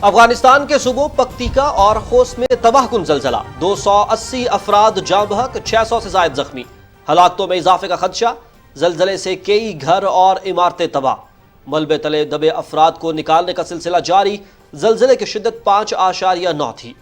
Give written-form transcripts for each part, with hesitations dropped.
افغانستان کے صوبوں پکتیکا اور خوست میں تباہ کن زلزلہ، 280 افراد جاں بحق، 600 سے زائد زخمی، ہلاکتوں میں اضافے کا خدشہ، زلزلے سے کئی گھر اور عمارتیں تباہ، ملبے تلے دبے افراد کو نکالنے کا سلسلہ جاری، زلزلے کی شدت 5.9 تھی۔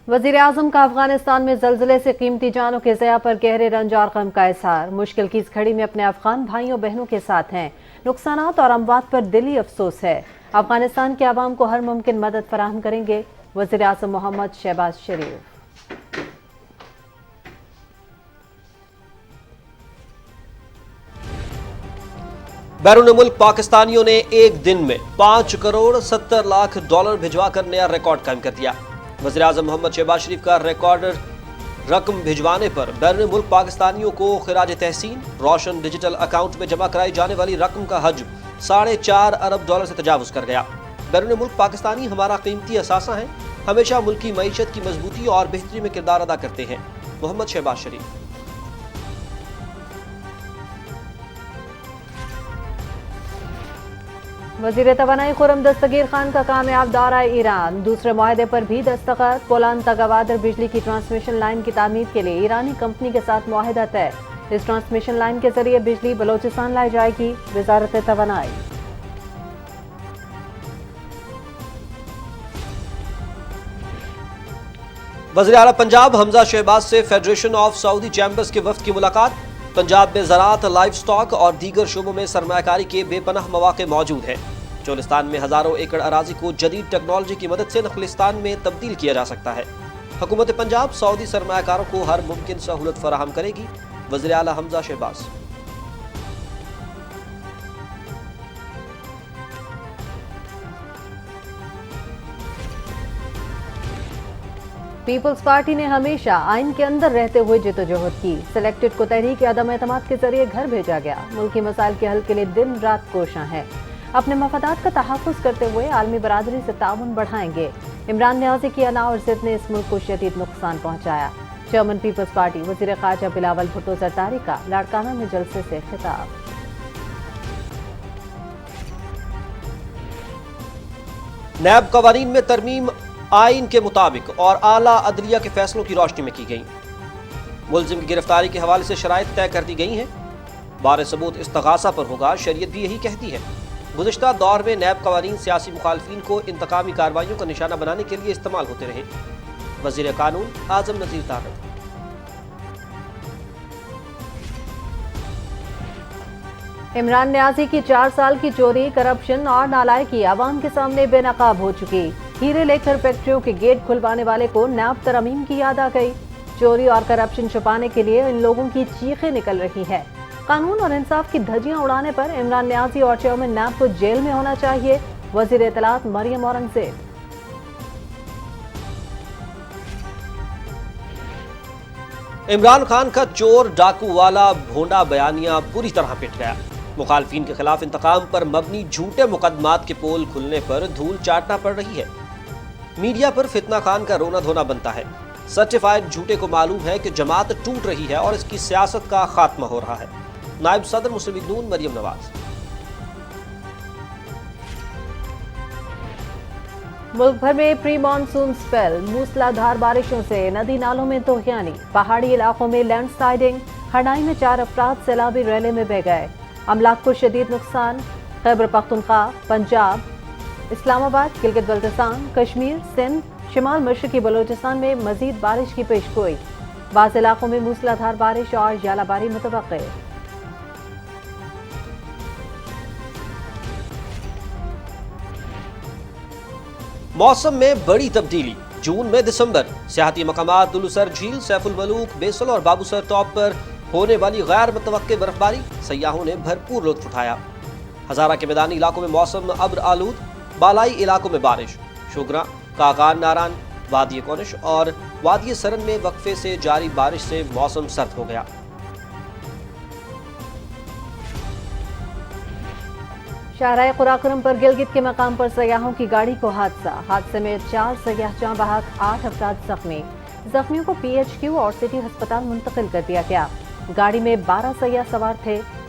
وزیر اعظم کا افغانستان میں زلزلے سے قیمتی جانوں کے ضیاع پر گہرے رنج اور غم کا اظہار، مشکل کی اس گھڑی میں اپنے افغان بھائیوں بہنوں کے ساتھ ہیں، نقصانات اور اموات پر دلی افسوس ہے، افغانستان کے عوام کو ہر ممکن مدد فراہم کریں گے وزیر اعظم محمد شہباز شریف۔ بیرون ملک پاکستانیوں نے ایک دن میں 5 کروڑ 70 لاکھ ڈالر بھجوا کر نیا ریکارڈ قائم کر دیا۔ وزیر اعظم محمد شہباز شریف کا ریکارڈ رقم بھجوانے پر بیرون ملک پاکستانیوں کو خراج تحسین، روشن ڈیجیٹل اکاؤنٹ میں جمع کرائی جانے والی رقم کا حجم 4.5 ارب ڈالر سے تجاوز کر گیا۔ بیرون ملک پاکستانی ہمارا قیمتی اثاثہ ہیں، ہمیشہ ملکی معیشت کی مضبوطی اور بہتری میں کردار ادا کرتے ہیں، محمد شہباز شریف۔ وزیر توانائی خرم دستگیر خان کا کامیاب دورہ ایران، دوسرے معاہدے پر بھی دستخط، پولان تا گوادر بجلی کی ٹرانسمیشن لائن کی تعمیر کے لیے ایرانی کمپنی کے ساتھ معاہدہ طے، اس ٹرانسمیشن لائن کے ذریعے بجلی بلوچستان لائی جائے گی، وزارت توانائی۔ وزیر اعلیٰ پنجاب حمزہ شہباز سے فیڈریشن آف سعودی چیمبرز کے وفد کی ملاقات، پنجاب میں زراعت، لائف سٹاک اور دیگر شعبوں میں سرمایہ کاری کے بے پناہ مواقع موجود ہیں، چولستان میں ہزاروں ایکڑ اراضی کو جدید ٹیکنالوجی کی مدد سے نخلستان میں تبدیل کیا جا سکتا ہے، حکومت پنجاب سعودی سرمایہ کاروں کو ہر ممکن سہولت فراہم کرے گی، وزیر اعلیٰ حمزہ شہباز۔ پیپلز پارٹی نے ہمیشہ آئین کے اندر رہتے ہوئے جدوجہد کی، سلیکٹڈ کو تحریک عدم اعتماد کے ذریعے گھر بھیجا گیا، ملکی مسائل کے حل کے لیے دن رات کوشاں ہے، اپنے مفادات کا تحفظ کرتے ہوئے عالمی برادری سے تعاون بڑھائیں گے، عمران نیازی کی انا اور ضد نے اس ملک کو شدید نقصان پہنچایا، چیئرمین پیپلز پارٹی وزیر خارجہ بلاول بھٹو زرداری کا لاڑکانہ میں جلسے سے خطاب۔ نیب قوانین میں ترمیم آئین کے مطابق اور اعلیٰ عدلیہ کے فیصلوں کی روشنی میں کی گئی، ملزم کی گرفتاری کے حوالے سے شرائط طے کر دی گئی ہیں، بار ثبوت استغاثہ پر ہوگا، شریعت بھی یہی کہتی ہے، گزشتہ دور میں نیب قوانین سیاسی مخالفین کو انتقامی کارروائیوں کا نشانہ بنانے کے لیے استعمال ہوتے رہے، وزیر قانون اعظم نذیر طارق۔ عمران نیازی کی 4 سال کی چوری، کرپشن اور نالائکی عوام کے سامنے بے نقاب ہو چکی، ہیرے لے کر فیکٹریوں کے گیٹ کھلوانے والے کو نیب ترمیم کی یاد آ گئی، چوری اور کرپشن چھپانے کے لیے ان لوگوں کی چیخیں نکل رہی ہے، قانون اور انصاف کی دھجیاں اڑانے پر عمران نیازی اور چیئرمین نیب کو جیل میں ہونا چاہیے، وزیر اطلاعات مریم اورنگزیب۔ عمران خان کا چور ڈاکو والا بھونڈا بیانیہ پوری طرح پٹ گیا، مخالفین کے خلاف انتقام پر مبنی جھوٹے مقدمات کے پول کھلنے پر دھول چاٹنا پڑ رہی ہے، میڈیا پر فتنہ خان کا رونا دھونا بنتا ہے، سرٹیفائیڈ جھوٹے کو معلوم ہے کہ جماعت ٹوٹ رہی ہے اور اس کی سیاست کا خاتمہ ہو رہا ہے، نائب صدر مسلم لیگ نون مریم نواز۔ ملک بھر میں پری مانسون سپیل، موسلا دھار بارشوں سے ندی نالوں میں طغیانی، پہاڑی علاقوں میں لینڈ سلائیڈنگ، ہرنائی میں 4 افراد سیلابی ریلے میں بہہ گئے، املاک کو شدید نقصان، خیبر پختونخوا، پنجاب، اسلام آباد، گلگت بلتستان، کشمیر، سندھ، شمال مشرقی بلوچستان میں مزید بارش کی پیش گوئی، بعض علاقوں میں موسلا دھار بارش اور ژالہ باری متوقع۔ موسم میں بڑی تبدیلی، جون میں دسمبر، سیاحتی مقامات دلوسر جھیل، سیف الملوک، بیسل اور بابو سر ٹاپ پر ہونے والی غیر متوقع برفباری، سیاحوں نے بھرپور لطف اٹھایا، ہزارہ کے میدانی علاقوں میں موسم ابر آلود، بالائی علاقوں میں بارش، شوگرا، کاغان ناران، وادی کونش اور وادی سرن میں وقفے سے جاری بارش سے موسم سرد ہو گیا۔ شاہراہ قراقرم پر گلگت کے مقام پر سیاحوں کی گاڑی کو حادثے میں 4 سیاح جاں بحق، 8 افراد زخمی، زخمیوں کو PHQ اور سٹی ہسپتال منتقل کر دیا گیا، گاڑی میں 12 سیاح سوار تھے،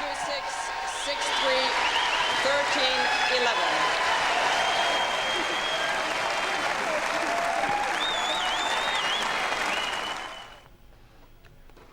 2-6, 6-3, 13-11।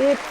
8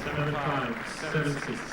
7-5, 7-6।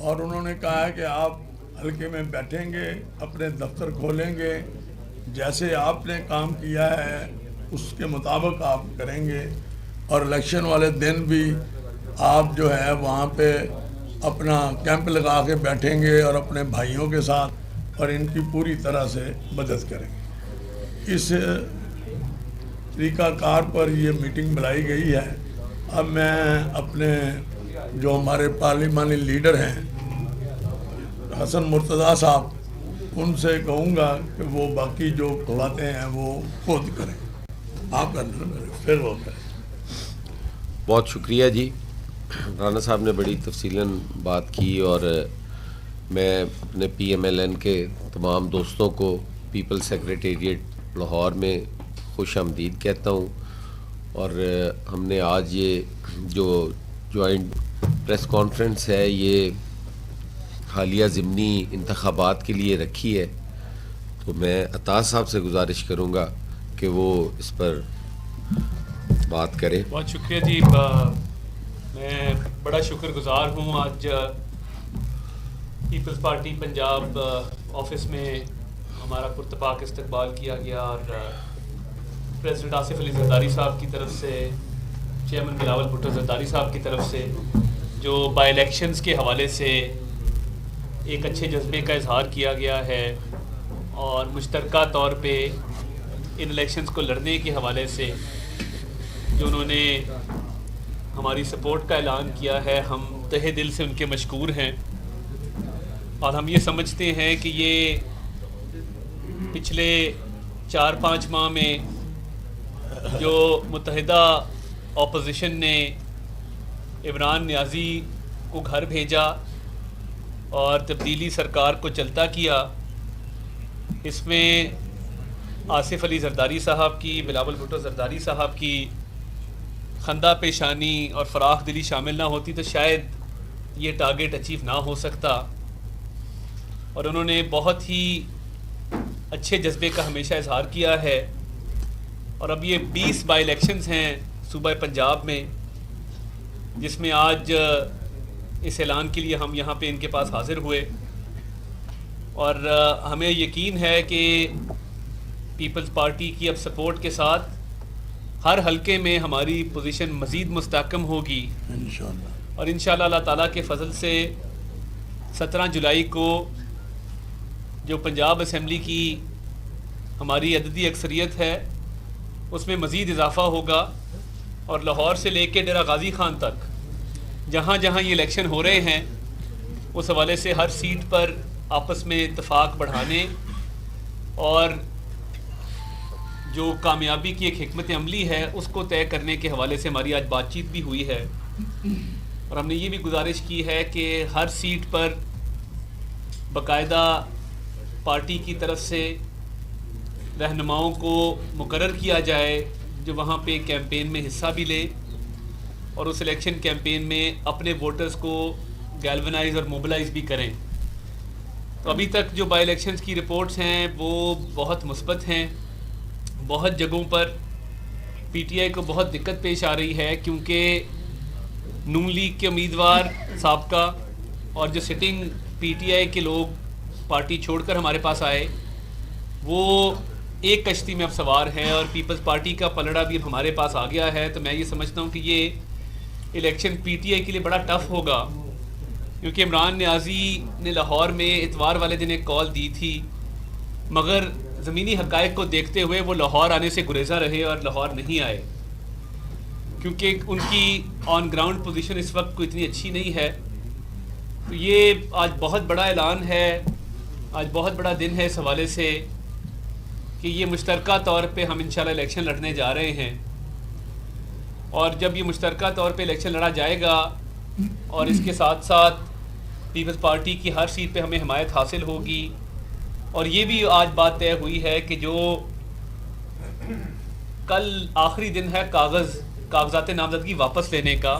اور انہوں نے کہا ہے کہ آپ حلقے میں بیٹھیں گے, اپنے دفتر کھولیں گے, جیسے آپ نے کام کیا ہے اس کے مطابق آپ کریں گے, اور الیکشن والے دن بھی آپ جو ہے وہاں پہ اپنا کیمپ لگا کے بیٹھیں گے اور اپنے بھائیوں کے ساتھ اور ان کی پوری طرح سے مدد کریں گے. اس طریقہ کار پر یہ میٹنگ بلائی گئی ہے. اب میں اپنے جو ہمارے پارلیمانی لیڈر ہیں حسن مرتضیٰ صاحب, ان سے کہوں گا کہ وہ باقی جو باتیں ہیں وہ خود کریں. آپ کرنا پھر وہ کریں. بہت شکریہ جی. رانا صاحب نے بڑی تفصیلاً بات کی, اور میں اپنے PMLN کے تمام دوستوں کو پیپل سیکریٹریٹ لاہور میں خوش آمدید کہتا ہوں. اور ہم نے آج یہ جو جوائنٹ پریس کانفرنس ہے یہ حالیہ ضمنی انتخابات کے لیے رکھی ہے, تو میں عطا صاحب سے گزارش کروں گا کہ وہ اس پر بات کریں. بہت شکریہ جی. میں بڑا شکر گزار ہوں. آج پیپلز پارٹی پنجاب آفس میں ہمارا پرتپاک استقبال کیا گیا, اور پریزیڈنٹ آصف علی زرداری صاحب کی طرف سے, چیئرمین بلاول بھٹو زرداری صاحب کی طرف سے جو بائی الیکشنز کے حوالے سے ایک اچھے جذبے کا اظہار کیا گیا ہے, اور مشترکہ طور پہ ان الیکشنز کو لڑنے کے حوالے سے جو انہوں نے ہماری سپورٹ کا اعلان کیا ہے, ہم تہہ دل سے ان کے مشکور ہیں. اور ہم یہ سمجھتے ہیں کہ یہ پچھلے 4-5 ماہ میں جو متحدہ اپوزیشن نے عمران نیازی کو گھر بھیجا اور تبدیلی سرکار کو چلتا کیا, اس میں آصف علی زرداری صاحب کی, بلاول بھٹو زرداری صاحب کی خندہ پیشانی اور فراخ دلی شامل نہ ہوتی تو شاید یہ ٹارگٹ اچیو نہ ہو سکتا. اور انہوں نے بہت ہی اچھے جذبے کا ہمیشہ اظہار کیا ہے. اور اب یہ 20 بائی الیکشنز ہیں صوبہ پنجاب میں, جس میں آج اس اعلان کے لیے ہم یہاں پہ ان کے پاس حاضر ہوئے, اور ہمیں یقین ہے کہ پیپلز پارٹی کی اب سپورٹ کے ساتھ ہر حلقے میں ہماری پوزیشن مزید مستحکم ہوگی, اور انشاءاللہ اللہ تعالیٰ کے فضل سے 17 جولائی کو جو پنجاب اسمبلی کی ہماری عددی اکثریت ہے اس میں مزید اضافہ ہوگا, اور لاہور سے لے کے ڈیرہ غازی خان تک جہاں جہاں یہ الیکشن ہو رہے ہیں اس حوالے سے ہر سیٹ پر آپس میں اتفاق بڑھانے اور جو کامیابی کی ایک حکمت عملی ہے اس کو طے کرنے کے حوالے سے ہماری آج بات چیت بھی ہوئی ہے. اور ہم نے یہ بھی گزارش کی ہے کہ ہر سیٹ پر باقاعدہ پارٹی کی طرف سے رہنماؤں کو مقرر کیا جائے جو وہاں پہ کیمپین میں حصہ بھی لے اور اس الیکشن کیمپین میں اپنے ووٹرز کو گیلونائز اور موبلائز بھی کریں. تو ابھی تک جو بائی الیکشنز کی رپورٹس ہیں وہ بہت مثبت ہیں. بہت جگہوں پر پی ٹی آئی کو بہت دقت پیش آ رہی ہے کیونکہ نون لیگ کے امیدوار سابقہ اور جو سٹنگ پی ٹی آئی کے لوگ پارٹی چھوڑ کر ہمارے پاس آئے وہ ایک کشتی میں اب سوار ہیں, اور پیپلز پارٹی کا پلڑا بھی اب ہمارے پاس آ گیا ہے. تو میں یہ سمجھتا ہوں کہ یہ الیکشن پی ٹی آئی کے لیے بڑا ٹف ہوگا, کیونکہ عمران نیازی نے لاہور میں اتوار والے دن ایک کال دی تھی, مگر زمینی حقائق کو دیکھتے ہوئے وہ لاہور آنے سے گریزاں رہے اور لاہور نہیں آئے, کیونکہ ان کی آن گراؤنڈ پوزیشن اس وقت کوئی اتنی اچھی نہیں ہے. تو یہ آج بہت بڑا اعلان ہے, آج بہت بڑا دن ہے اس حوالے سے کہ یہ مشترکہ طور پہ ہم انشاءاللہ الیکشن لڑنے جا رہے ہیں. اور جب یہ مشترکہ طور پہ الیکشن لڑا جائے گا اور اس کے ساتھ ساتھ پیپلز پارٹی کی ہر سیٹ پہ ہمیں حمایت حاصل ہوگی, اور یہ بھی آج بات طے ہوئی ہے کہ جو کل آخری دن ہے کاغذات نامزدگی واپس لینے کا,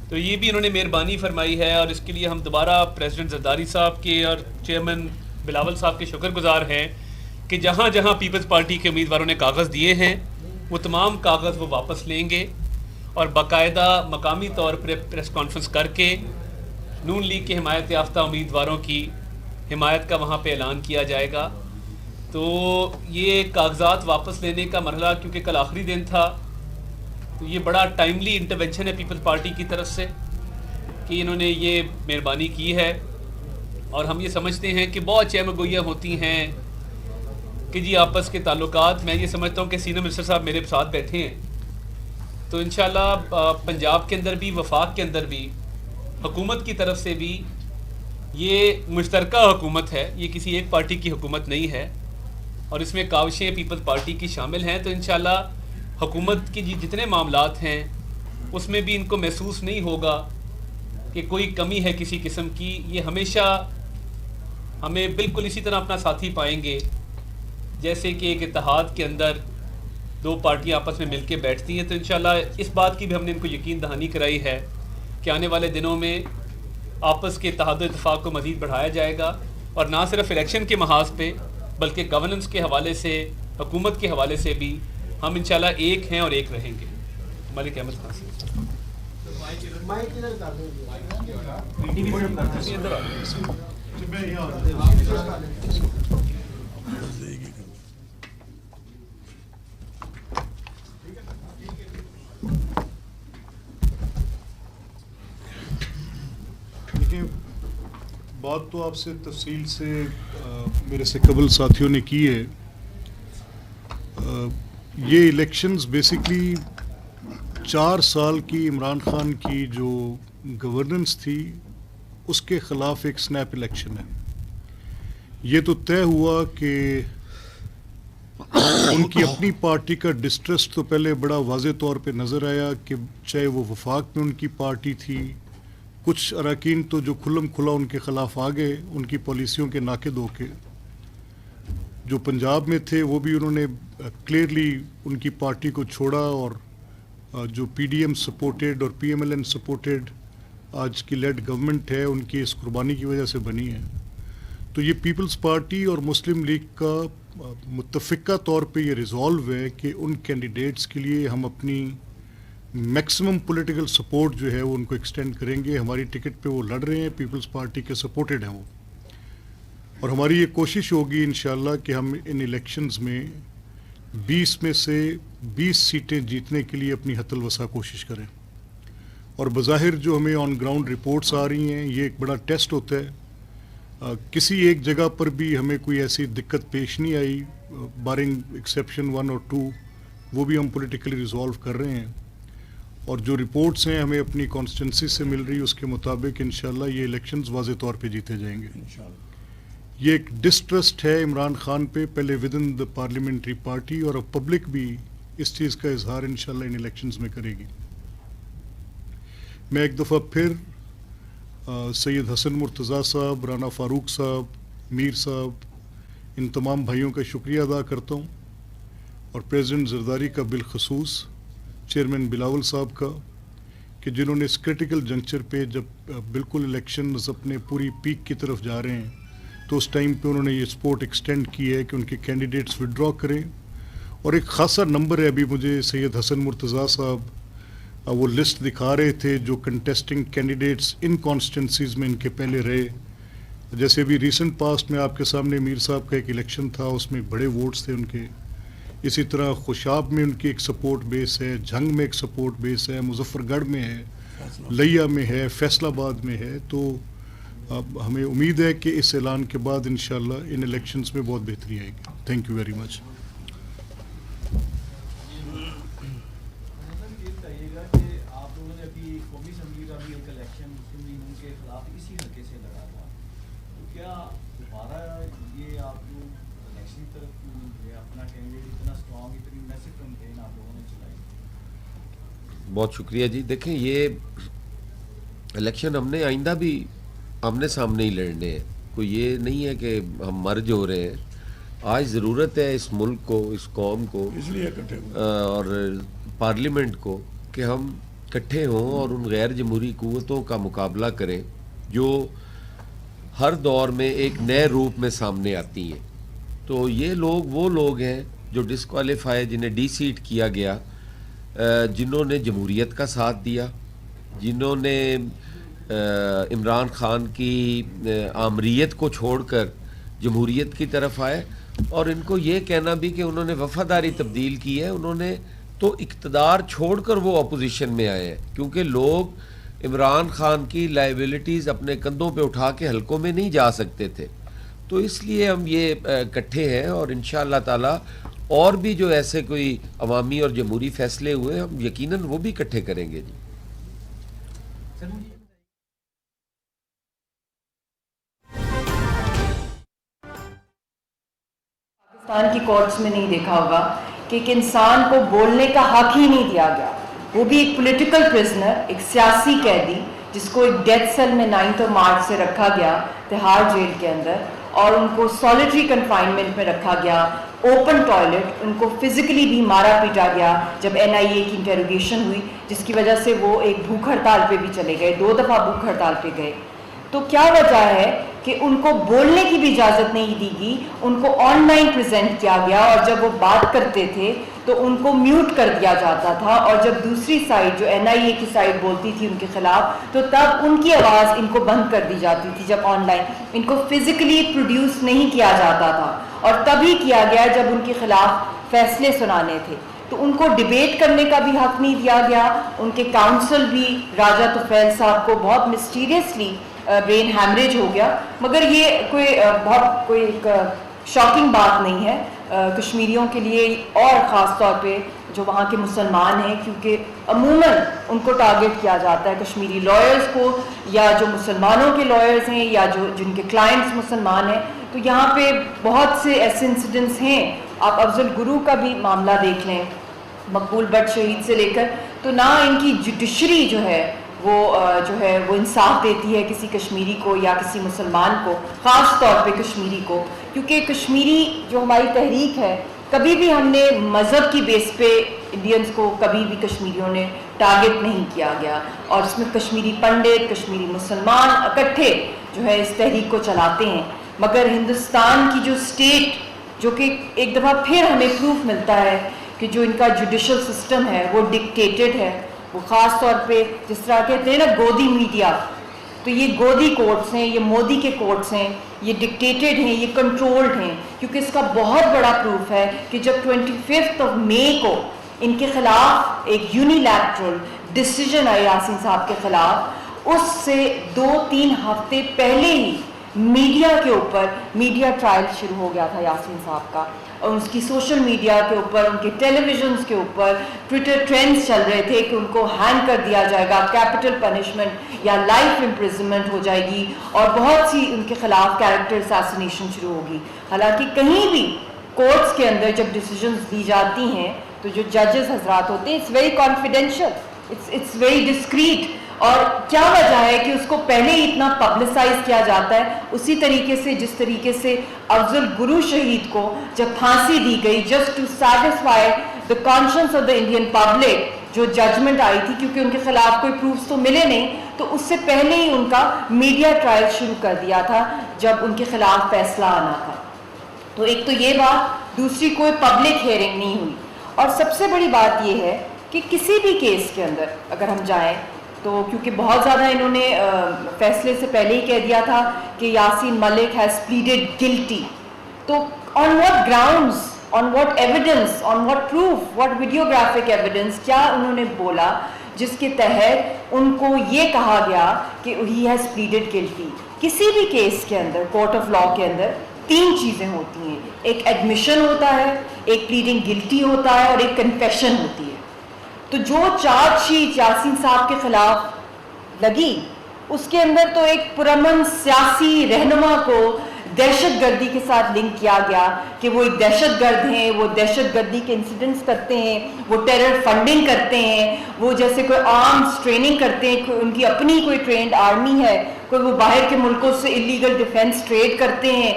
تو یہ بھی انہوں نے مہربانی فرمائی ہے, اور اس کے لیے ہم دوبارہ پریزیڈنٹ زرداری صاحب کے اور چیئرمین بلاول صاحب کے شکر گزار ہیں کہ جہاں جہاں پیپلز پارٹی کے امیدواروں نے کاغذ دیے ہیں وہ تمام کاغذ وہ واپس لیں گے, اور باقاعدہ مقامی طور پر پریس کانفرنس کر کے نون لیگ کے حمایت یافتہ امیدواروں کی حمایت کا وہاں پہ اعلان کیا جائے گا. تو یہ کاغذات واپس لینے کا مرحلہ کیونکہ کل آخری دن تھا تو یہ بڑا ٹائملی انٹرونشن ہے پیپلز پارٹی کی طرف سے کہ انہوں نے یہ مہربانی کی ہے. اور ہم یہ سمجھتے ہیں کہ بہت چہمگوئیاں ہوتی ہیں کہ جی آپس کے تعلقات. میں یہ سمجھتا ہوں کہ سینئر منسٹر صاحب میرے ساتھ بیٹھے ہیں تو انشاءاللہ پنجاب کے اندر بھی وفاق کے اندر بھی حکومت کی طرف سے بھی یہ مشترکہ حکومت ہے, یہ کسی ایک پارٹی کی حکومت نہیں ہے اور اس میں کاوشیں پیپلز پارٹی کی شامل ہیں. تو انشاءاللہ حکومت کی جتنے معاملات ہیں اس میں بھی ان کو محسوس نہیں ہوگا کہ کوئی کمی ہے کسی قسم کی. یہ ہمیشہ ہمیں بالکل اسی طرح اپنا ساتھی پائیں گے جیسے کہ ایک اتحاد کے اندر دو پارٹیاں آپس میں مل کے بیٹھتی ہیں. تو انشاءاللہ اس بات کی بھی ہم نے ان کو یقین دہانی کرائی ہے کہ آنے والے دنوں میں آپس کے اتحاد و اتفاق کو مزید بڑھایا جائے گا اور نہ صرف الیکشن کے محاذ پہ بلکہ گورننس کے حوالے سے, حکومت کے حوالے سے بھی ہم انشاءاللہ ایک ہیں اور ایک رہیں گے. ملک احمد خان صاحب. دیکھیں, بات تو آپ سے تفصیل سے میرے سے قبل ساتھیوں نے کی ہے. یہ الیکشنز بیسکلی 4 سال کی عمران خان کی جو گورننس تھی اس کے خلاف ایک سنیپ الیکشن ہے. یہ تو طے ہوا کہ ان کی اپنی پارٹی کا ڈسٹرسٹ تو پہلے بڑا واضح طور پہ نظر آیا کہ چاہے وہ وفاق میں ان کی پارٹی تھی, کچھ اراکین تو جو کھلم کھلا ان کے خلاف آ گئے ان کی پالیسیوں کے ناقد ہو کے. جو پنجاب میں تھے وہ بھی انہوں نے کلیئرلی ان کی پارٹی کو چھوڑا اور جو پی ڈی ایم سپورٹڈ اور P M L N supported آج کی لیڈ گورنمنٹ ہے ان کی اس قربانی کی وجہ سے بنی ہے. تو یہ پیپلز پارٹی اور مسلم لیگ کا متفقہ طور پہ یہ ریزالو ہے کہ ان کینڈیڈیٹس کے لیے ہم اپنی میکسیمم پولیٹیکل سپورٹ جو ہے وہ ان کو ایکسٹینڈ کریں گے. ہماری ٹکٹ پہ وہ لڑ رہے ہیں, پیپلز پارٹی کے سپورٹڈ ہیں وہ, اور ہماری یہ کوشش ہوگی انشاءاللہ کہ ہم ان الیکشنز میں 20 میں سے 20 سیٹیں جیتنے کے لیے اپنی حد الوسع کوشش کریں. اور بظاہر جو ہمیں آن گراؤنڈ رپورٹس آ رہی ہیں یہ ایک بڑا ٹیسٹ ہوتا ہے. کسی ایک جگہ پر بھی ہمیں کوئی ایسی دقت پیش نہیں آئی, بارنگ ایکسیپشن 1 اور 2, وہ بھی ہم پولیٹیکلی ریزالو کر رہے ہیں. اور جو رپورٹس ہیں ہمیں اپنی کانسٹیٹنسی سے مل رہی اس کے مطابق انشاءاللہ یہ الیکشنز واضح طور پہ جیتے جائیں گے. یہ ایک ڈسٹرسٹ ہے عمران خان پہ پہلے with in the parliamentary party, اور اب پبلک بھی اس چیز کا اظہار انشاءاللہ ان الیکشنز میں کرے گی. میں ایک دفعہ پھر سید حسن مرتضیٰ صاحب, رانا فاروق صاحب, میر صاحب, ان تمام بھائیوں کا شکریہ ادا کرتا ہوں, اور پریزیڈنٹ زرداری کا بالخصوص, چیئرمین بلاول صاحب کا, کہ جنہوں نے اس کریٹیکل جنکچر پہ جب بالکل الیکشنز اپنے پوری پیک کی طرف جا رہے ہیں تو اس ٹائم پہ انہوں نے یہ سپورٹ ایکسٹینڈ کی ہے کہ ان کے کینڈیڈیٹس وڈرا کریں. اور ایک خاصا نمبر ہے, ابھی مجھے سید حسن مرتضیٰ صاحب وہ لسٹ دکھا رہے تھے جو کنٹیسٹنگ کینڈیڈیٹس ان کانسٹیٹنسیز میں ان کے پہلے رہے. جیسے ابھی ریسنٹ پاسٹ میں آپ کے سامنے میر صاحب کا ایک الیکشن تھا, اس میں بڑے ووٹس تھے ان کے. اسی طرح خوشاب میں ان کی ایک سپورٹ بیس ہے, جھنگ میں ایک سپورٹ بیس ہے, مظفر گڑھ میں ہے, لیا میں ہے, فیصل آباد میں ہے. تو اب ہمیں امید ہے کہ اس اعلان کے بعد انشاءاللہ ان الیکشنز میں بہت بہتری آئے گی. Thank you very much. بہت شکریہ جی. دیکھیں یہ الیکشن ہم نے آئندہ بھی آمنے سامنے ہی لڑنے ہیں, کوئی یہ نہیں ہے کہ ہم مرج ہو رہے ہیں. آج ضرورت ہے اس ملک کو, اس قوم کو اور پارلیمنٹ کو کہ ہم اکٹھے ہوں اور ان غیر جمہوری قوتوں کا مقابلہ کریں جو ہر دور میں ایک نئے روپ میں سامنے آتی ہیں. تو یہ لوگ وہ لوگ ہیں جو ڈسکوالیفائی, جنہیں ڈی سیٹ کیا گیا, جنہوں نے جمہوریت کا ساتھ دیا, جنہوں نے عمران خان کی آمریت کو چھوڑ کر جمہوریت کی طرف آئے. اور ان کو یہ کہنا بھی کہ انہوں نے وفاداری تبدیل کی ہے, انہوں نے تو اقتدار چھوڑ کر وہ اپوزیشن میں آئے ہیں, کیونکہ لوگ عمران خان کی لائبلٹیز اپنے کندھوں پہ اٹھا کے حلقوں میں نہیں جا سکتے تھے. تو اس لیے ہم یہ اکٹھے ہیں, اور انشاءاللہ تعالی اور بھی جو ایسے کوئی عوامی اور جمہوری فیصلے ہوئے ہم یقیناً وہ بھی اکٹھے کریں گے. جی پاکستان کی کورٹس میں نہیں دیکھا ہوگا کہ ایک انسان کو بولنے کا حق ہی نہیں دیا گیا, وہ بھی ایک پولیٹیکل پرزنر, ایک سیاسی قیدی جس کو ایک ڈیتھ سیل میں 9 مارچ سے رکھا گیا تہاڑ جیل کے اندر, اور ان کو سالیٹری کنفائنمنٹ میں رکھا گیا, اوپن ٹوائلٹ, ان کو فزیکلی بھی مارا پیٹا گیا جب NIA کی انٹروگیشن ہوئی, جس کی وجہ سے وہ ایک بھوک ہڑتال پہ بھی چلے گئے, 2 دفعہ بھوک ہڑتال پہ گئے. تو کیا وجہ ہے کہ ان کو بولنے کی بھی اجازت نہیں دی گئی, ان کو آن لائن پریزنٹ کیا گیا, اور جب وہ بات کرتے تھے تو ان کو میوٹ کر دیا جاتا تھا, اور جب دوسری سائڈ جو NIA کی سائڈ بولتی تھی ان کے خلاف تو تب ان کی آواز ان کو بند کر دی جاتی تھی. جب آن لائن ان کو فزیکلی پروڈیوس نہیں کیا جاتا تھا, اور تبھی کیا گیا جب ان کے خلاف فیصلے سنانے تھے. تو ان کو ڈیبیٹ کرنے کا بھی حق نہیں دیا گیا. ان کے کاؤنسل بھی راجہ طفیل صاحب کو بہت مسٹیریسلی برین ہیمریج ہو گیا, مگر یہ کوئی ایک شاکنگ بات نہیں ہے کشمیریوں کے لیے, اور خاص طور پہ جو وہاں کے مسلمان ہیں, کیونکہ عموماً ان کو ٹارگٹ کیا جاتا ہے, کشمیری لائرز کو, یا جو مسلمانوں کے لائرز ہیں, یا جن کے کلائنٹس مسلمان ہیں. تو یہاں پہ بہت سے ایسے انسیڈنٹس ہیں. آپ افضل گرو کا بھی معاملہ دیکھ لیں, مقبول بٹ شہید سے لے کر, تو نہ ان کی جوڈیشری جو ہے وہ انصاف دیتی ہے کسی کشمیری کو یا کسی مسلمان کو, خاص طور پہ کشمیری کو, کیونکہ کشمیری جو ہماری تحریک ہے, کبھی بھی ہم نے مذہب کی بیس پہ انڈینز کو کبھی بھی کشمیریوں نے ٹارگٹ نہیں کیا گیا, اور اس میں کشمیری پنڈت, کشمیری مسلمان اکٹھے جو ہے اس تحریک کو چلاتے ہیں. مگر ہندوستان کی جو اسٹیٹ, جو کہ ایک دفعہ پھر ہمیں پروف ملتا ہے کہ جو ان کا جوڈیشل سسٹم ہے وہ ڈکٹیٹڈ ہے, وہ خاص طور پہ جس طرح کہتے ہیں نا گودی میڈیا, تو یہ گودی کورٹس ہیں, یہ مودی کے کورٹس ہیں, یہ ڈکٹیٹڈ ہیں, یہ کنٹرولڈ ہیں. کیونکہ اس کا بہت بڑا پروف ہے کہ جب 25 مئی کو ان کے خلاف ایک یونیلیٹرل ڈیسیجن آیا یاسین صاحب کے خلاف, اس سے 2-3 ہفتے پہلے ہی میڈیا کے اوپر میڈیا ٹرائل شروع ہو گیا تھا یاسین صاحب کا, اور اس کی سوشل میڈیا کے اوپر, ان کے ٹیلی ویژنس کے اوپر ٹویٹر ٹرینڈز چل رہے تھے کہ ان کو ہینگ کر دیا جائے گا, کیپٹل پنشمنٹ یا لائف امپریزنمنٹ ہو جائے گی, اور بہت سی ان کے خلاف کیریکٹر اسیسینیشن شروع ہوگی. حالانکہ کہیں بھی کورٹس کے اندر جب ڈیسیجنز دی جاتی ہیں تو جو ججز حضرات ہوتے ہیں, it's very confidential, it's very discreet. اور کیا وجہ ہے کہ اس کو پہلے ہی اتنا پبلسائز کیا جاتا ہے, اسی طریقے سے جس طریقے سے افضل گرو شہید کو جب پھانسی دی گئی just to satisfy the conscience of the Indian public, جو ججمنٹ آئی تھی, کیونکہ ان کے خلاف کوئی پروفس تو ملے نہیں, تو اس سے پہلے ہی ان کا میڈیا ٹرائل شروع کر دیا تھا جب ان کے خلاف فیصلہ آنا تھا. تو ایک تو یہ بات, دوسری کوئی پبلک ہیئرنگ نہیں ہوئی. اور سب سے بڑی بات یہ ہے کہ کسی بھی کیس کے اندر اگر ہم جائیں تو, کیونکہ بہت زیادہ انہوں نے فیصلے سے پہلے ہی کہہ دیا تھا کہ یاسین ملک ہیز پلیڈڈ گلٹی, تو on what grounds, on what evidence, on what proof, what videographic evidence, کیا انہوں نے بولا جس کے تحت ان کو یہ کہا گیا کہ ہی ہیز پلیڈڈ گلٹی. کسی بھی کیس کے اندر, کورٹ آف لاء کے اندر 3 چیزیں ہوتی ہیں, ایک ایڈمیشن ہوتا ہے, ایک پلیڈنگ گلٹی ہوتا ہے, اور ایک کنفیشن ہوتی ہے. تو جو چارج شیٹ یاسین صاحب کے خلاف لگی, اس کے اندر تو ایک پرامن سیاسی رہنما کو دہشت گردی کے ساتھ لنک کیا گیا کہ وہ ایک دہشت گرد ہیں, وہ دہشت گردی کے انسیڈنٹس کرتے ہیں, وہ ٹیرر فنڈنگ کرتے ہیں, وہ جیسے کوئی آرمز ٹریننگ کرتے ہیں, ان کی اپنی کوئی ٹرینڈ آرمی ہے, کوئی وہ باہر کے ملکوں سے ایلیگل ڈیفینس ٹریڈ کرتے ہیں,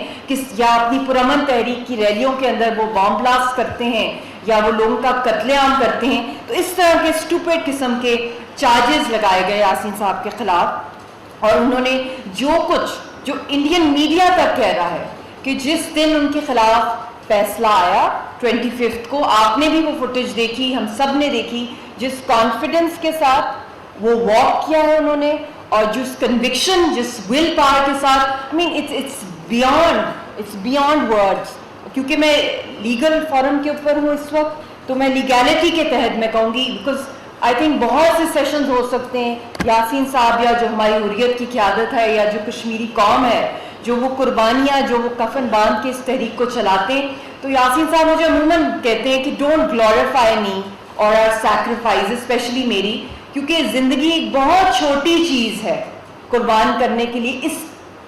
یا اپنی پرامن تحریک کی ریلیوں کے اندر وہ بام بلاسٹ کرتے ہیں, یا وہ لوگوں کا قتل عام کرتے ہیں. تو اس طرح کے اسٹوپڈ قسم کے چارجز لگائے گئے یاسین صاحب کے خلاف. اور انہوں نے جو کچھ, جو انڈین میڈیا تک کہہ رہا ہے کہ جس دن ان کے خلاف فیصلہ آیا 25 کو, آپ نے بھی وہ فوٹیج دیکھی, ہم سب نے دیکھی, جس کانفیڈنس کے ساتھ وہ واک کیا ہے انہوں نے, اور جس کنوکشن, جس ول پاور کے ساتھ, it's beyond words. کیونکہ میں لیگل فورم کے اوپر ہوں اس وقت, تو میں لیگیلٹی کے تحت میں کہوں گی, بیکاز آئی تھنک بہت سے سیشنز ہو سکتے ہیں. یاسین صاحب یا جو ہماری حریت کی قیادت ہے, یا جو کشمیری قوم ہے, جو وہ قربانیاں, جو وہ کفن باندھ کے اس تحریک کو چلاتے ہیں, تو یاسین صاحب مجھے عموماً کہتے ہیں کہ ڈونٹ گلوریفائی می اور آر سیکریفائز, اسپیشلی میری, کیونکہ زندگی ایک بہت چھوٹی چیز ہے قربان کرنے کے لیے اس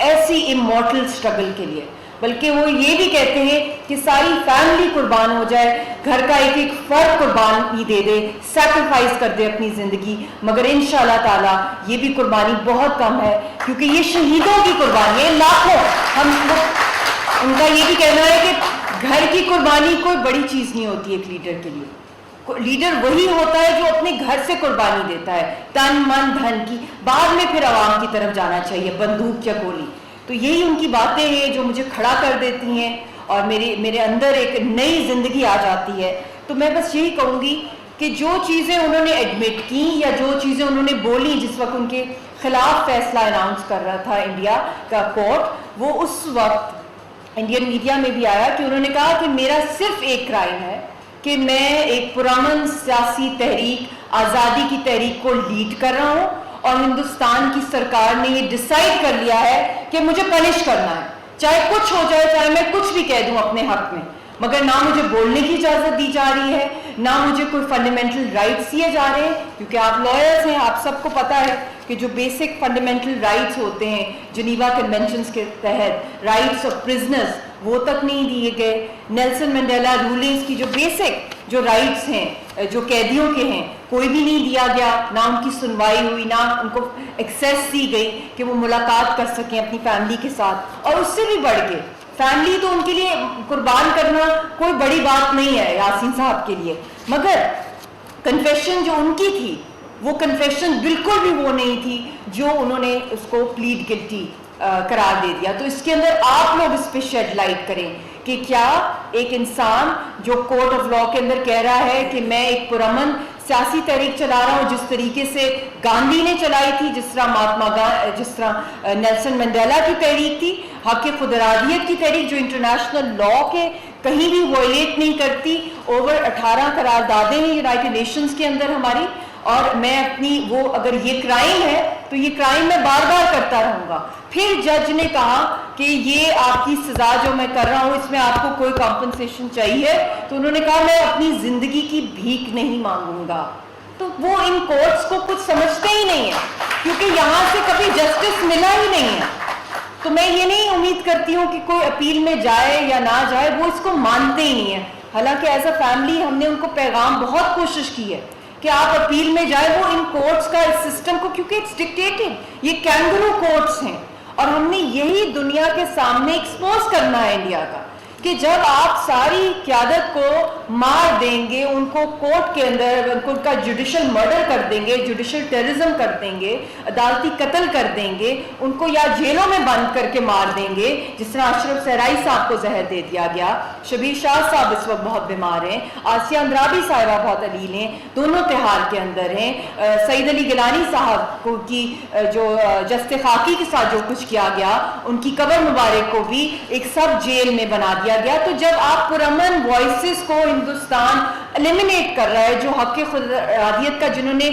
ایسی امورٹل اسٹرگل کے لیے. بلکہ وہ یہ بھی کہتے ہیں کہ ساری فیملی قربان ہو جائے, گھر کا ایک ایک فرد قربانی دے دے, سیکریفائز کر دے اپنی زندگی, مگر انشاءاللہ تعالیٰ یہ بھی قربانی بہت کم ہے, کیونکہ یہ شہیدوں کی قربانی ہے, لاکھوں. ان کا یہ بھی کہنا ہے کہ گھر کی قربانی کوئی بڑی چیز نہیں ہوتی ایک لیڈر کے لیے. لیڈر وہی ہوتا ہے جو اپنے گھر سے قربانی دیتا ہے, تن من دھن کی, بعد میں پھر عوام کی طرف جانا چاہیے, بندوق یا گولی. تو یہی ان کی باتیں ہیں جو مجھے کھڑا کر دیتی ہیں اور میرے اندر ایک نئی زندگی آ جاتی ہے. تو میں بس یہی کہوں گی کہ جو چیزیں انہوں نے ایڈمٹ کی یا جو چیزیں انہوں نے بولی جس وقت ان کے خلاف فیصلہ اناؤنس کر رہا تھا انڈیا کا کورٹ, وہ اس وقت انڈین میڈیا میں بھی آیا کہ انہوں نے کہا کہ میرا صرف ایک کرائم ہے کہ میں ایک پرامن سیاسی تحریک, آزادی کی تحریک کو لیڈ کر رہا ہوں, اور ہندوستان کی سرکار نے یہ ڈیسائیڈ کر لیا ہے کہ مجھے پنش کرنا ہے, چاہے کچھ ہو جائے, چاہے میں کچھ بھی کہہ دوں اپنے حق میں, مگر نہ مجھے بولنے کی اجازت دی جا رہی ہے, نہ مجھے کوئی فنڈامنٹل رائٹس دیے جا رہے ہیں. کیونکہ آپ لائرز ہیں, آپ سب کو پتہ ہے کہ جو بیسک فنڈامنٹل رائٹس ہوتے ہیں جنیوا کنونشنز کے تحت, رائٹس آف پرزنرز, وہ تک نہیں دیے گئے. نیلسن منڈیلا رولنگز کی جو بیسک جو رائٹس ہیں جو قیدیوں کے ہیں, کوئی بھی نہیں دیا گیا, نہ ان کی سنوائی ہوئی, نہ ان کو ایکسیس دی گئی کہ وہ ملاقات کر سکیں اپنی فیملی کے ساتھ. اور اس سے بھی بڑھ کے فیملی تو ان کے لیے قربان کرنا کوئی بڑی بات نہیں ہے یاسین صاحب کے لیے, مگر کنفیشن جو ان کی تھی وہ کنفیشن بالکل بھی وہ نہیں تھی جو انہوں نے اس کو پلیڈ گلٹی قرار دے دیا. تو اس کے اندر آپ لوگ اس پہ شیڈ لائٹ کریں کہ کیا ایک انسان جو کورٹ آف لاء کے اندر کہہ رہا ہے کہ میں ایک پرامن سیاسی تحریک چلا رہا ہوں جس طریقے سے گاندھی نے چلائی تھی, جس طرح نیلسن منڈیلا کی تحریک تھی, حق خود ارادیت کی تحریک جو انٹرنیشنل لاء کے کہیں بھی وائلیٹ نہیں کرتی, اوور 18 قراردادیں ہیں یونائٹڈ نیشنز کے اندر ہماری, اور میں اپنی وہ اگر یہ کرائم ہے تو یہ کرائم میں بار بار کرتا رہوں گا. پھر جج نے کہا کہ یہ آپ کی سزا جو میں کر رہا ہوں اس میں آپ کو کوئی کمپنسیشن چاہیے, تو انہوں نے کہا میں اپنی زندگی کی بھیک نہیں مانگوں گا. تو وہ ان کورٹس کو کچھ سمجھتے ہی نہیں ہیں, کیونکہ یہاں سے کبھی جسٹس ملا ہی نہیں ہے. تو میں یہ نہیں امید کرتی ہوں کہ کوئی اپیل میں جائے یا نہ جائے, وہ اس کو مانتے ہی نہیں ہیں. حالانکہ ایز اے فیملی ہم نے ان کو پیغام بہت کوشش کی ہے کہ آپ اپیل میں جائے. وہ ان کورٹس کا اس سسٹم کو, کیونکہ اٹس ڈکٹیٹڈ, یہ کینگرو کورٹس ہیں, اور ہم نے یہی دنیا کے سامنے ایکسپوز کرنا ہے انڈیا کا کہ جب آپ ساری قیادت کو مار دیں گے, ان کو کورٹ کے اندر ان کا جوڈیشل مرڈر کر دیں گے, جوڈیشل ٹیررزم کر دیں گے, عدالتی قتل کر دیں گے, ان کو یا جیلوں میں بند کر کے مار دیں گے, جس طرح اشرف صحرائی صاحب کو زہر دے دیا گیا. شبیر شاہ صاحب اس وقت بہت بیمار ہیں, آسیہ اندرابی صاحبہ بہت علیل ہیں, دونوں تہار کے اندر ہیں, سعید علی گیلانی صاحب کو کی جو جسٹ خاکی کے ساتھ جو کچھ کیا گیا, ان کی قبر مبارک کو بھی ایک سب جیل میں بنا دیا گیا. تو جب آپ پرامن وائسز کو ہندوستان ایلیمینیٹ کر رہا ہے, جو حق خود ارادیت کا جنہوں نے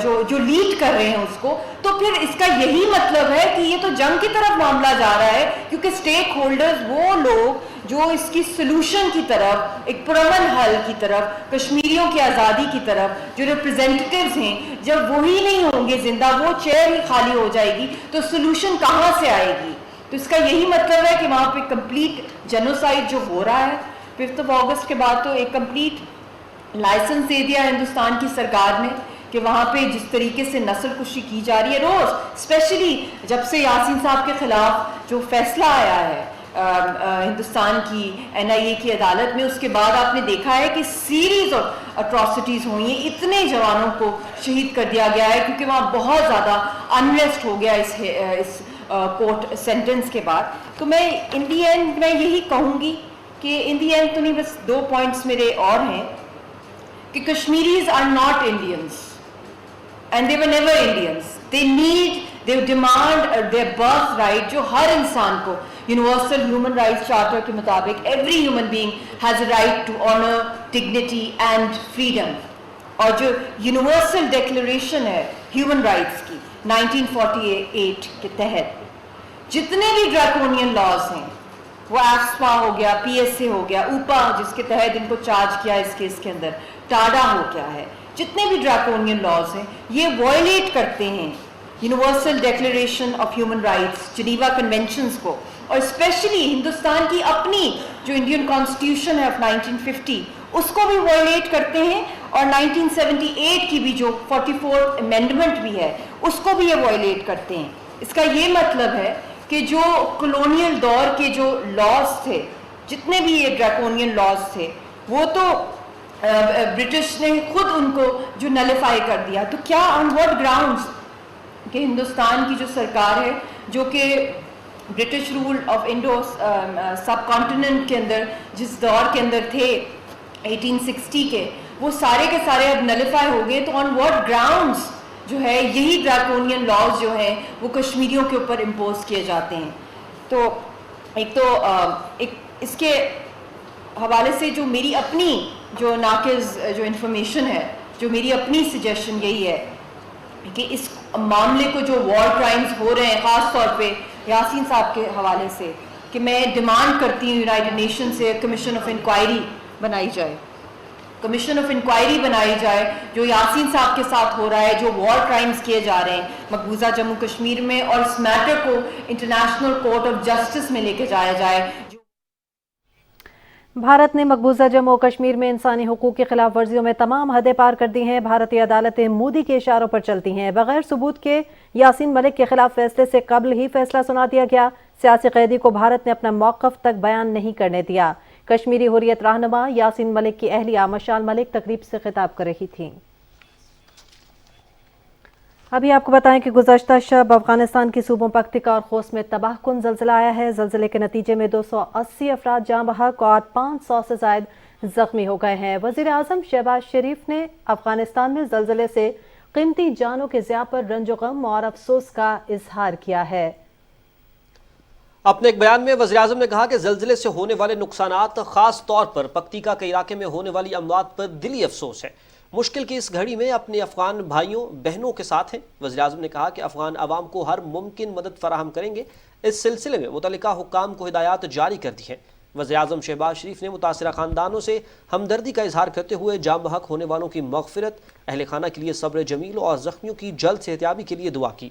جو لیڈ کر رہے ہیں اس کو, تو پھر اس کا یہی مطلب ہے کہ یہ تو جنگ کی طرف معاملہ جا رہا ہے, کیونکہ سٹیک ہولڈرز وہ لوگ جو اس کی سلوشن کی طرف, ایک پرامن حل کی طرف, کشمیریوں کی آزادی کی طرف جو ریپرزینٹیوز ہیں, جب وہی نہیں ہوں گے زندہ, وہ چیئر ہی خالی ہو جائے گی, تو سلوشن کہاں سے آئے گی. تو اس کا یہی مطلب ہے کہ وہاں پہ کمپلیٹ جینوسائڈ جو ہو رہا ہے 5 اگست کے بعد, تو ایک کمپلیٹ لائسنس دے دیا ہندوستان کی سرکار نے کہ وہاں پہ جس طریقے سے نسل کشی کی جا رہی ہے روز, اسپیشلی جب سے یاسین صاحب کے خلاف جو فیصلہ آیا ہے ہندوستان کی NIA کی عدالت میں, اس کے بعد آپ نے دیکھا ہے کہ سیریز آف اٹراسٹیز ہوئی ہیں, اتنے جوانوں کو شہید کر دیا گیا ہے, کیونکہ وہاں بہت زیادہ انریسٹ ہو گیا اس کورٹ سینٹنس کے بعد. تو میں ان دی اینڈ میں یہی کہوں گی کہ ان دی اینڈ تو نہیں, بس 2 پوائنٹس میرے اور ہیں کہ Kashmiris are not Indians and they were never Indians. they demand their birthright, جو ہر انسان کو یونیورسل ہیومن رائٹس چارٹر کے مطابق every human being has a right to honour, dignity and freedom. اور جو یونیورسل ڈیکلریشن ہے ہیومن رائٹس کی 1948 کے تحت جتنے بھی ڈریکونین لاز ہیں, وہ ایفسپا ہو گیا, پی ایس اے ہو گیا, اوپا جس کے تحت ان کو چارج کیا اس کیس کے اندر, ٹاڈا ہو گیا ہے, جتنے بھی ڈریکونین لاز ہیں یہ وائلیٹ کرتے ہیں universal declaration of human rights, Geneva conventions کو, اور اسپیشلی ہندوستان کی اپنی جو انڈین کانسٹیٹیوشن ہے آف 1950 اس کو بھی وائلیٹ کرتے ہیں, اور 1978 کی بھی جو 44th امینڈمنٹ بھی ہے اس کو بھی یہ وائلیٹ کرتے ہیں. اس کا یہ مطلب ہے کہ جو کلونیل دور کے جو لاز تھے, جتنے بھی یہ ڈریکونین لاز تھے, وہ تو برٹش نے خود ان کو جو نلیفائی کر دیا. تو کیا آن واٹ گراؤنڈز کہ ہندوستان کی جو سرکار ہے جو کہ British rule of Indo subcontinent کے اندر جس دور کے اندر تھے 1860 کے, وہ سارے کے سارے اب نلیفائی ہو گئے, تو آن واٹ گراؤنڈز جو ہے یہی ڈریکونین لاز جو ہیں وہ کشمیریوں کے اوپر امپوز کیے جاتے ہیں. تو ایک اس کے حوالے سے جو میری اپنی جو ناقص جو انفارمیشن ہے, جو میری اپنی سجیشن یہی ہے کہ اس معاملے کو جو وار کرائمز ہو رہے ہیں خاص طور پہ یاسین صاحب کے حوالے سے, کہ میں ڈیمانڈ کرتی ہوں یونائٹڈ نیشن سے کمیشن آف انکوائری بنائی جائے, کمیشن آف انکوائری بنائی جائے جو یاسین صاحب کے ساتھ ہو رہا ہے, جو وار کرائمز کیے جا رہے ہیں مقبوضہ جموں کشمیر میں, اور اس میٹر کو انٹرنیشنل کورٹ آف جسٹس میں لے کے جایا جائے. بھارت نے مقبوضہ جموں کشمیر میں انسانی حقوق کی خلاف ورزیوں میں تمام حدیں پار کر دی ہیں. بھارتی عدالتیں مودی کے اشاروں پر چلتی ہیں. بغیر ثبوت کے یاسین ملک کے خلاف فیصلے سے قبل ہی فیصلہ سنا دیا گیا. سیاسی قیدی کو بھارت نے اپنا موقف تک بیان نہیں کرنے دیا. کشمیری حریت رہنما یاسین ملک کی اہلیہ مشال ملک تقریب سے خطاب کر رہی تھیں. ابھی آپ کو بتائیں کہ گزشتہ شب افغانستان کی صوبوں پکتیکا اور خوست میں تباہ کن زلزلہ آیا ہے. زلزلے کے نتیجے میں 280 افراد جاں بحق اور 500 سے زائد زخمی ہو گئے ہیں. وزیر اعظم شہباز شریف نے افغانستان میں زلزلے سے قیمتی جانوں کے ضیاع پر رنج و غم اور افسوس کا اظہار کیا ہے. اپنے ایک بیان میں وزیر اعظم نے کہا کہ زلزلے سے ہونے والے نقصانات خاص طور پر پکتیکا کے علاقے میں ہونے والی اموات پر دلی افسوس ہے. مشکل کی اس گھڑی میں اپنے افغان بھائیوں بہنوں کے ساتھ ہیں. وزیر اعظم نے کہا کہ افغان عوام کو ہر ممکن مدد فراہم کریں گے. اس سلسلے میں متعلقہ حکام کو ہدایات جاری کر دی ہیں. وزیر اعظم شہباز شریف نے متاثرہ خاندانوں سے ہمدردی کا اظہار کرتے ہوئے جاں بحق ہونے والوں کی مغفرت, اہل خانہ کے لیے صبر جمیل اور زخمیوں کی جلد صحتیابی کے لیے دعا کی.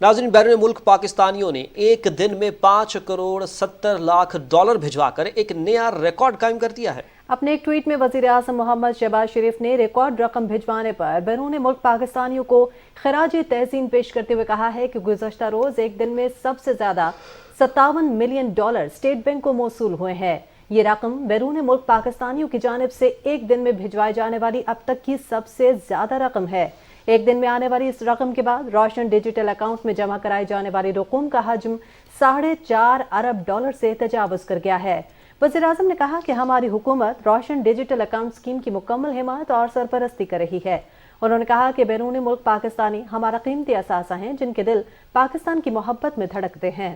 ناظرین, بیرون ملک پاکستانیوں نے ایک دن میں 5 کروڑ 70 لاکھ ڈالر بھجوا کر ایک نیا ریکارڈ قائم کر دیا ہے. اپنے ایک ٹویٹ میں وزیر اعظم محمد شہباز شریف نے ریکارڈ رقم بھجوانے پر بیرون ملک پاکستانیوں کو خراج تحسین پیش کرتے ہوئے کہا ہے کہ گزشتہ روز ایک دن میں سب سے زیادہ 57 ملین ڈالر اسٹیٹ بینک کو موصول ہوئے ہیں. یہ رقم بیرون ملک پاکستانیوں کی جانب سے ایک دن میں بھجوائے جانے والی اب تک کی سب سے زیادہ رقم ہے. ایک دن میں آنے والی اس رقم کے بعد روشن ڈیجیٹل اکاؤنٹ میں جمع کرائی جانے والی رقوم کا حجم 4.5 ارب ڈالر سے تجاوز کر گیا ہے. وزیر اعظم نے کہا کہ ہماری حکومت روشن ڈیجیٹل اکاؤنٹ اسکیم کی مکمل حمایت اور سرپرستی کر رہی ہے. انہوں نے کہا کہ بیرون ملک پاکستانی ہمارا قیمتی اثاثہ ہیں جن کے دل پاکستان کی محبت میں دھڑکتے ہیں.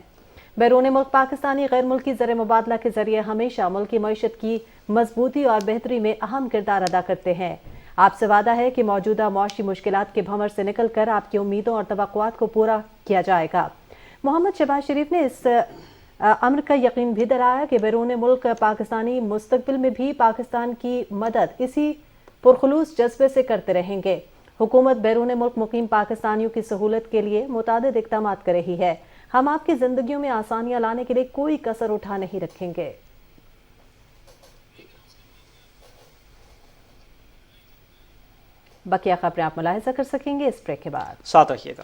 بیرون ملک پاکستانی غیر ملکی زر مبادلہ کے ذریعے ہمیشہ ملکی معیشت کی مضبوطی اور بہتری میں اہم کردار ادا کرتے ہیں. آپ سے وعدہ ہے کہ موجودہ معاشی مشکلات کے بھنور سے نکل کر آپ کی امیدوں اور توقعات کو پورا کیا جائے گا. محمد شہباز شریف نے اس امر کا یقین بھی دلایا کہ بیرون ملک پاکستانی مستقبل میں بھی پاکستان کی مدد اسی پرخلوص جذبے سے کرتے رہیں گے. حکومت بیرون ملک مقیم پاکستانیوں کی سہولت کے لیے متعدد اقدامات کر رہی ہے. ہم آپ کی زندگیوں میں آسانیاں لانے کے لیے کوئی کسر اٹھا نہیں رکھیں گے. بقیہ خبریں آپ ملاحظہ کر سکیں گے اس بریک کے بعد. ساتھ رکھیے گا.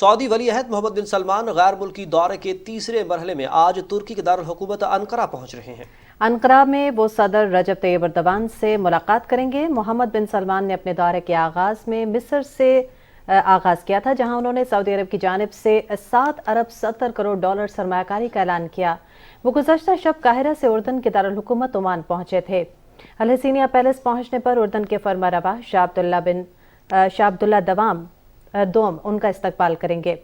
سعودی ولی عہد محمد بن سلمان غیر ملکی دورے کے تیسرے مرحلے میں آج ترکی کے دارالحکومت انقرہ پہنچ رہے ہیں۔ انقرہ میں وہ صدر رجب طیب ایردوان سے ملاقات کریں گے۔ محمد بن سلمان نے اپنے دورے کے آغاز میں مصر سے آغاز کیا تھا، جہاں انہوں نے سعودی عرب کی جانب سے 7 ارب 70 کروڑ ڈالر سرمایہ کاری کا اعلان کیا۔ وہ گزشتہ شب قاہرہ سے اردن کے دارالحکومت عمان پہنچے تھے۔ الحسینیہ پیلس پہنچنے پر اردن کے فرمانروا شاہ عبداللہ دوم ان کا استقبال کریں گے۔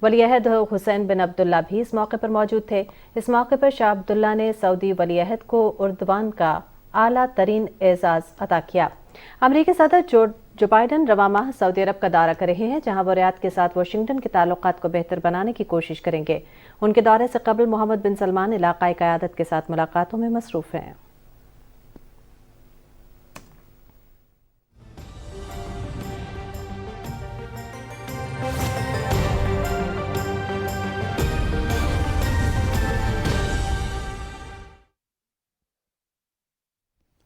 ولی عہد حسین بن عبداللہ بھی اس موقع پر موجود تھے۔ اس موقع پر شاہ عبداللہ نے سعودی ولی عہد کو اردوان کا اعلیٰ ترین اعزاز عطا کیا۔ امریکی صدر جو بائیڈن رواں ماہ سعودی عرب کا دورہ کر رہے ہیں، جہاں وہ ریاض کے ساتھ واشنگٹن کے تعلقات کو بہتر بنانے کی کوشش کریں گے۔ ان کے دورے سے قبل محمد بن سلمان علاقائی قیادت کے ساتھ ملاقاتوں میں مصروف ہیں۔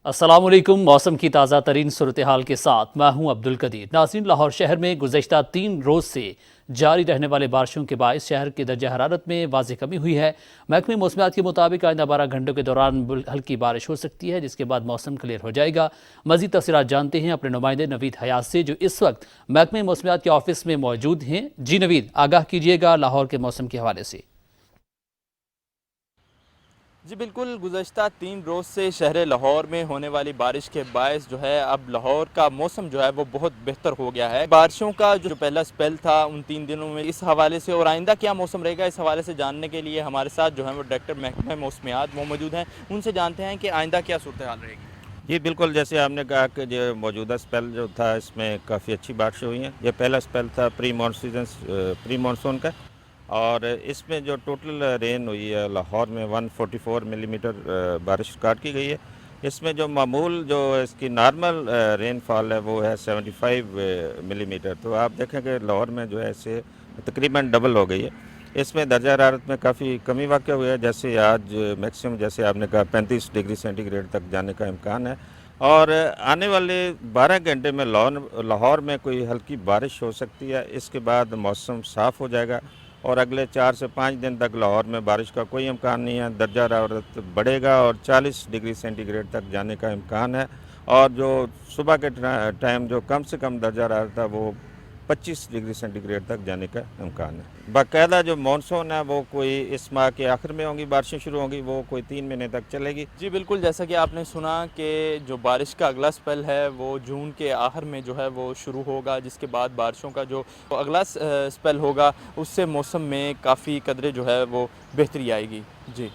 السلام علیکم۔ موسم کی تازہ ترین صورتحال کے ساتھ میں ہوں عبدالقدیر۔ ناظرین، لاہور شہر میں گزشتہ 3 روز سے جاری رہنے والے بارشوں کے باعث شہر کی درجہ حرارت میں واضح کمی ہوئی ہے۔ محکمہ موسمیات کے مطابق آئندہ 12 گھنٹوں کے دوران ہلکی بارش ہو سکتی ہے، جس کے بعد موسم کلیئر ہو جائے گا۔ مزید تفصیلات جانتے ہیں اپنے نمائندے نوید حیات سے، جو اس وقت محکمہ موسمیات کے آفس میں موجود ہیں۔ جی نوید، آگاہ کیجیے گا لاہور کے موسم کے حوالے سے۔ جی بالکل، گزشتہ 3 روز سے شہر لاہور میں ہونے والی بارش کے باعث جو ہے اب لاہور کا موسم جو ہے وہ بہت بہتر ہو گیا ہے۔ بارشوں کا جو پہلا سپیل تھا ان 3 دنوں میں، اس حوالے سے اور آئندہ کیا موسم رہے گا، اس حوالے سے جاننے کے لیے ہمارے ساتھ جو ہے وہ ڈائریکٹر محکمہ موسمیات وہ موجود ہیں۔ ان سے جانتے ہیں کہ آئندہ کیا صورتحال رہے گی۔ جی بالکل، جیسے آپ نے کہا کہ جو موجودہ سپیل جو تھا اس میں کافی اچھی بارشیں ہوئی ہیں۔ یہ پہلا سپیل تھا پری مانسون کا، اور اس میں جو ٹوٹل رین ہوئی ہے لاہور میں 144 ملی میٹر بارش ریکارڈ کی گئی ہے۔ اس میں جو معمول جو اس کی نارمل رین فال ہے وہ ہے 75 ملی میٹر۔ تو آپ دیکھیں کہ لاہور میں جو ہے اسے تقریباً ڈبل ہو گئی ہے۔ اس میں درجہ حرارت میں کافی کمی واقع ہوئی ہے، جیسے آج میکسیمم جیسے آپ نے کہا 35 ڈگری سینٹی گریڈ تک جانے کا امکان ہے، اور آنے والے 12 گھنٹے میں لاہور میں کوئی ہلکی بارش ہو سکتی ہے۔ اس کے بعد موسم صاف ہو جائے گا، اور اگلے 4 سے 5 دن تک لاہور میں بارش کا کوئی امکان نہیں ہے۔ درجہ حرارت بڑھے گا اور 40 ڈگری سینٹی گریڈ تک جانے کا امکان ہے، اور جو صبح کے ٹائم جو کم سے کم درجہ حرارت ہے وہ 25 ڈگری سینٹی گریڈ تک جانے کا امکان ہے۔ باقاعدہ جو مانسون ہے وہ کوئی اس ماہ کے آخر میں ہوں گی، بارشیں شروع ہوں گی، وہ کوئی 3 مہینے تک چلے گی۔ جی بالکل، جیسا کہ آپ نے سنا کہ جو بارش کا اگلا سپیل ہے وہ جون کے آخر میں جو ہے وہ شروع ہوگا، جس کے بعد بارشوں کا جو اگلا سپیل ہوگا اس سے موسم میں کافی قدرے جو ہے وہ بہتری آئے گی۔ جی